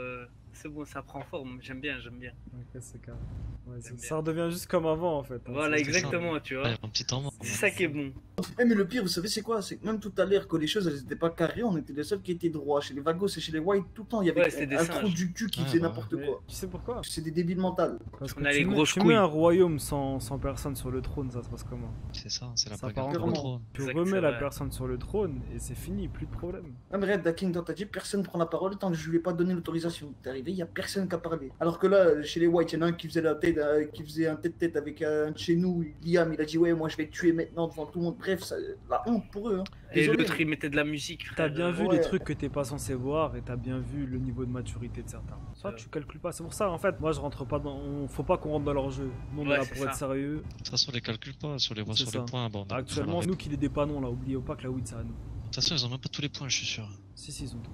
[SPEAKER 10] c'est bon, ça prend forme, j'aime bien.
[SPEAKER 3] Ok, c'est carré. Ouais,
[SPEAKER 10] J'aime bien.
[SPEAKER 3] ça redevient juste comme avant en fait. hein.
[SPEAKER 10] Voilà,
[SPEAKER 3] C'est-
[SPEAKER 10] exactement, tu vois.
[SPEAKER 13] Ouais, un petit temps mort.
[SPEAKER 10] C'est ça qui est bon.
[SPEAKER 2] Eh, mais le pire, vous savez, c'est quoi? C'est que même tout à l'heure, quand les choses elles étaient pas carrées, on était les seuls qui étaient droits. Chez les Vagos et chez les White, tout le temps, il y avait
[SPEAKER 10] Ouais, c'était des
[SPEAKER 2] un trou
[SPEAKER 10] singes.
[SPEAKER 2] du cul qui
[SPEAKER 13] Ouais,
[SPEAKER 2] faisait
[SPEAKER 13] bah
[SPEAKER 2] n'importe
[SPEAKER 3] Mais
[SPEAKER 2] quoi.
[SPEAKER 3] tu sais pourquoi?
[SPEAKER 2] C'est des débiles mentales.
[SPEAKER 3] Parce que
[SPEAKER 10] On a les
[SPEAKER 3] tu mets,
[SPEAKER 10] grosses
[SPEAKER 3] tu mets
[SPEAKER 10] couilles.
[SPEAKER 3] un royaume sans personne sur le trône, ça se passe comment?
[SPEAKER 13] C'est ça, c'est la
[SPEAKER 3] Ça
[SPEAKER 13] bagarre
[SPEAKER 3] part
[SPEAKER 13] pour
[SPEAKER 3] en
[SPEAKER 13] le
[SPEAKER 3] courant.
[SPEAKER 13] trône.
[SPEAKER 3] Tu
[SPEAKER 10] Exact,
[SPEAKER 3] remets
[SPEAKER 10] c'est
[SPEAKER 3] la
[SPEAKER 10] vrai.
[SPEAKER 3] personne sur le trône et c'est fini, plus de problème.
[SPEAKER 2] Non, mais regarde, Daking, dans ta dit, personne prend la parole tant que je lui ai pas donné l'autorisation. T'es arrivé, il y a personne qui a parlé. Alors que là, chez les White, il y en a un qui faisait la tête, qui faisait un tête-tête avec un de chez nous, Liam, il a dit ouais, moi je vais te tuer maintenant devant tout le monde. Bref, la honte pour eux. Hein.
[SPEAKER 10] Et
[SPEAKER 2] Désolé,
[SPEAKER 10] l'autre, il mettait de la musique,
[SPEAKER 3] T'as
[SPEAKER 10] frère.
[SPEAKER 3] bien vu
[SPEAKER 2] ouais.
[SPEAKER 3] les trucs que t'es pas censé voir et t'as bien vu le niveau de maturité de certains. Soit tu calcules pas, c'est pour ça en fait. Moi je rentre pas dans. Faut pas qu'on rentre dans leur jeu. Nous on
[SPEAKER 10] Ouais,
[SPEAKER 3] est là
[SPEAKER 10] c'est
[SPEAKER 3] pour être
[SPEAKER 10] ça.
[SPEAKER 3] sérieux.
[SPEAKER 13] De toute façon, on les calcule pas sur les voix
[SPEAKER 3] C'est
[SPEAKER 13] sur
[SPEAKER 3] ça.
[SPEAKER 13] les points. Bon, on a-
[SPEAKER 3] Actuellement,
[SPEAKER 13] De
[SPEAKER 3] nous qui les dépannons là, oubliez pas que la weed c'est à nous.
[SPEAKER 13] toute façon, ils ont même pas tous les points, je suis sûr.
[SPEAKER 3] Si, ils ont tout.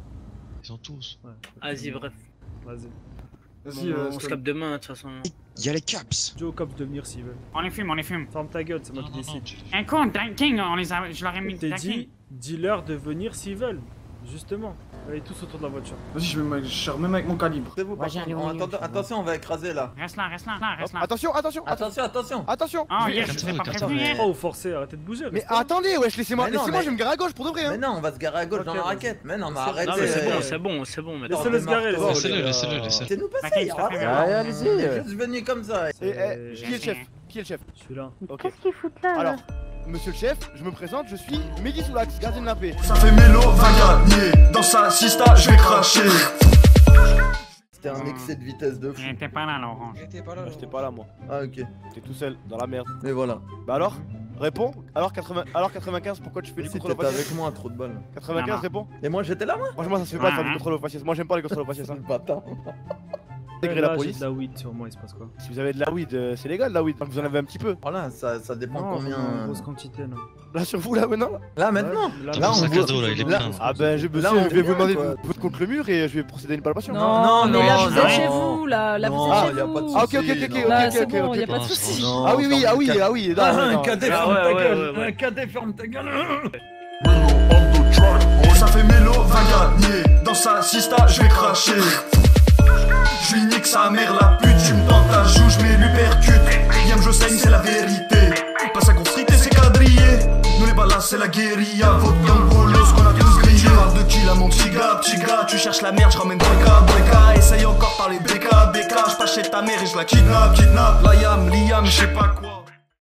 [SPEAKER 13] Ils ont tous.
[SPEAKER 3] Ouais.
[SPEAKER 10] Vas-y, bref.
[SPEAKER 3] Vas-y.
[SPEAKER 2] Vas-y,
[SPEAKER 10] On se
[SPEAKER 2] Scott.
[SPEAKER 10] capte demain, de toute façon.
[SPEAKER 11] Il y a les caps.
[SPEAKER 3] Joe Cops de venir s'ils veulent.
[SPEAKER 1] On les fume.
[SPEAKER 3] Ferme ta gueule, c'est moi
[SPEAKER 13] Non,
[SPEAKER 3] qui
[SPEAKER 13] non, non,
[SPEAKER 3] décide.
[SPEAKER 1] Un con, King, je leur ai mis
[SPEAKER 3] Je t'ai
[SPEAKER 1] King.
[SPEAKER 3] dit, dis-leur de venir s'ils veulent. Justement. Allez tous autour de la voiture.
[SPEAKER 2] Vas-y, je sors même avec mon calibre.
[SPEAKER 14] C'est vous, par contre. Attention, on va écraser là.
[SPEAKER 1] Reste là.
[SPEAKER 14] Attention. Attention.
[SPEAKER 1] Oh,
[SPEAKER 13] Oui,
[SPEAKER 1] yes, je
[SPEAKER 13] quatre
[SPEAKER 1] t'ai pas
[SPEAKER 13] heures,
[SPEAKER 1] prévenu hier.
[SPEAKER 3] Oh, forcez, arrêtez de bouger.
[SPEAKER 14] Mais
[SPEAKER 3] restez.
[SPEAKER 14] attendez, wesh, laissez-moi,
[SPEAKER 6] Mais non,
[SPEAKER 14] laissez-moi,
[SPEAKER 6] mais-
[SPEAKER 14] je vais me garer à gauche pour de vrai.
[SPEAKER 6] Mais non, on va se garer à gauche dans
[SPEAKER 3] Ok,
[SPEAKER 6] la
[SPEAKER 3] vas-y.
[SPEAKER 6] raquette. Mais non, mais
[SPEAKER 3] Non,
[SPEAKER 6] arrêtez.
[SPEAKER 10] Non, mais c'est
[SPEAKER 3] euh,
[SPEAKER 10] bon, c'est bon maintenant.
[SPEAKER 3] Laissez-le se garer, les
[SPEAKER 6] Oh,
[SPEAKER 3] gars.
[SPEAKER 13] Laissez-le, laissez-le.
[SPEAKER 6] C'est nous passer,
[SPEAKER 1] T'inquiète,
[SPEAKER 6] y a
[SPEAKER 1] je te fais
[SPEAKER 6] rien.
[SPEAKER 1] voir.
[SPEAKER 14] Allez-y.
[SPEAKER 6] On est juste venu comme ça.
[SPEAKER 14] Qui est le
[SPEAKER 1] J'ai
[SPEAKER 14] chef?
[SPEAKER 1] fait.
[SPEAKER 14] Qui est le chef?
[SPEAKER 3] Je suis là.
[SPEAKER 8] Mais
[SPEAKER 2] Ok.
[SPEAKER 8] qu'est-ce qu'ils foutent là
[SPEAKER 14] Alors, monsieur le chef, je me présente, je suis Mehdi Soulax, gardien de la paix.
[SPEAKER 2] Ça fait Mélo, va gagner. Dans sa sista, je vais cracher.
[SPEAKER 6] C'était un excès de vitesse de fou.
[SPEAKER 1] Il était pas là, l'orange.
[SPEAKER 11] J'étais pas là.
[SPEAKER 14] J'étais pas là, moi.
[SPEAKER 6] Ah, ok.
[SPEAKER 14] T'es tout seul, dans la merde.
[SPEAKER 6] Et voilà.
[SPEAKER 14] Bah alors? Réponds. Alors 95, pourquoi tu fais du
[SPEAKER 6] Si
[SPEAKER 14] contrôle au
[SPEAKER 6] t'étais
[SPEAKER 14] faciès?
[SPEAKER 6] avec moi, trop de balles.
[SPEAKER 14] 95,
[SPEAKER 1] Non.
[SPEAKER 14] réponds.
[SPEAKER 6] Et moi, j'étais là, moi.
[SPEAKER 14] Franchement, ça se fait pas de faire du contrôle au faciès. Moi, j'aime pas les contrôles au faciès. Hein.
[SPEAKER 6] Bâtard.
[SPEAKER 14] Intégrez
[SPEAKER 3] Là,
[SPEAKER 14] la
[SPEAKER 3] j'ai
[SPEAKER 14] police.
[SPEAKER 3] de la weed sur moi, il se passe quoi?
[SPEAKER 14] Si vous avez de la weed, c'est légal la weed. Donc vous en avez un petit peu.
[SPEAKER 6] Voilà, ça dépend
[SPEAKER 3] Non,
[SPEAKER 6] combien.
[SPEAKER 3] en grosse quantité là.
[SPEAKER 14] Là sur vous, là maintenant?
[SPEAKER 6] Là, maintenant.
[SPEAKER 3] Ouais,
[SPEAKER 6] Là, on
[SPEAKER 13] sac
[SPEAKER 6] voit.
[SPEAKER 13] à dos, là, il est
[SPEAKER 6] Là-
[SPEAKER 13] plein.
[SPEAKER 14] Ah ben, je
[SPEAKER 6] Là, on
[SPEAKER 14] je vais vous
[SPEAKER 6] vient,
[SPEAKER 14] demander
[SPEAKER 6] quoi.
[SPEAKER 14] de vous mettre contre le mur et je vais procéder à une palpation.
[SPEAKER 6] Non,
[SPEAKER 9] mais là
[SPEAKER 6] non,
[SPEAKER 9] vous êtes
[SPEAKER 6] non.
[SPEAKER 9] chez vous, là vous
[SPEAKER 6] Non,
[SPEAKER 9] êtes chez
[SPEAKER 6] y a
[SPEAKER 9] vous.
[SPEAKER 6] pas de
[SPEAKER 14] Ah ok,
[SPEAKER 6] souci,
[SPEAKER 14] ok, ok,
[SPEAKER 6] non.
[SPEAKER 14] ok,
[SPEAKER 9] Là
[SPEAKER 14] ok,
[SPEAKER 9] c'est
[SPEAKER 14] ok,
[SPEAKER 9] bon, y a
[SPEAKER 14] ok.
[SPEAKER 9] pas de soucis.
[SPEAKER 6] Non,
[SPEAKER 14] Ah oui, oui,
[SPEAKER 6] ferme
[SPEAKER 14] ah oui,
[SPEAKER 6] ta-
[SPEAKER 14] ah oui.
[SPEAKER 6] Ah,
[SPEAKER 14] non,
[SPEAKER 6] un
[SPEAKER 14] non.
[SPEAKER 6] cadet,
[SPEAKER 10] Ah,
[SPEAKER 6] ferme
[SPEAKER 10] ouais,
[SPEAKER 6] ta
[SPEAKER 10] ouais,
[SPEAKER 6] gueule.
[SPEAKER 10] ouais, ouais.
[SPEAKER 6] Un cadet, ferme ta gueule.
[SPEAKER 2] Ça fait Mélo, va gagner. Dans sa sista, je vais cracher. Je lui nique sa mère la pute, tu me tends ta joue, je mets lui percute. Bien que je saigne, c'est la vérité. Pas sa construité, c'est quadrillé. Nous les balas, c'est la guérilla. Votre gang bolos qu'on a tous grillé. Tu parles de qui là, mon petit gars, tu cherches la merde, je ramène BK. Essaye encore par les BK. Je passe chez ta mère et je la kidnappe. Liam, je sais pas quoi.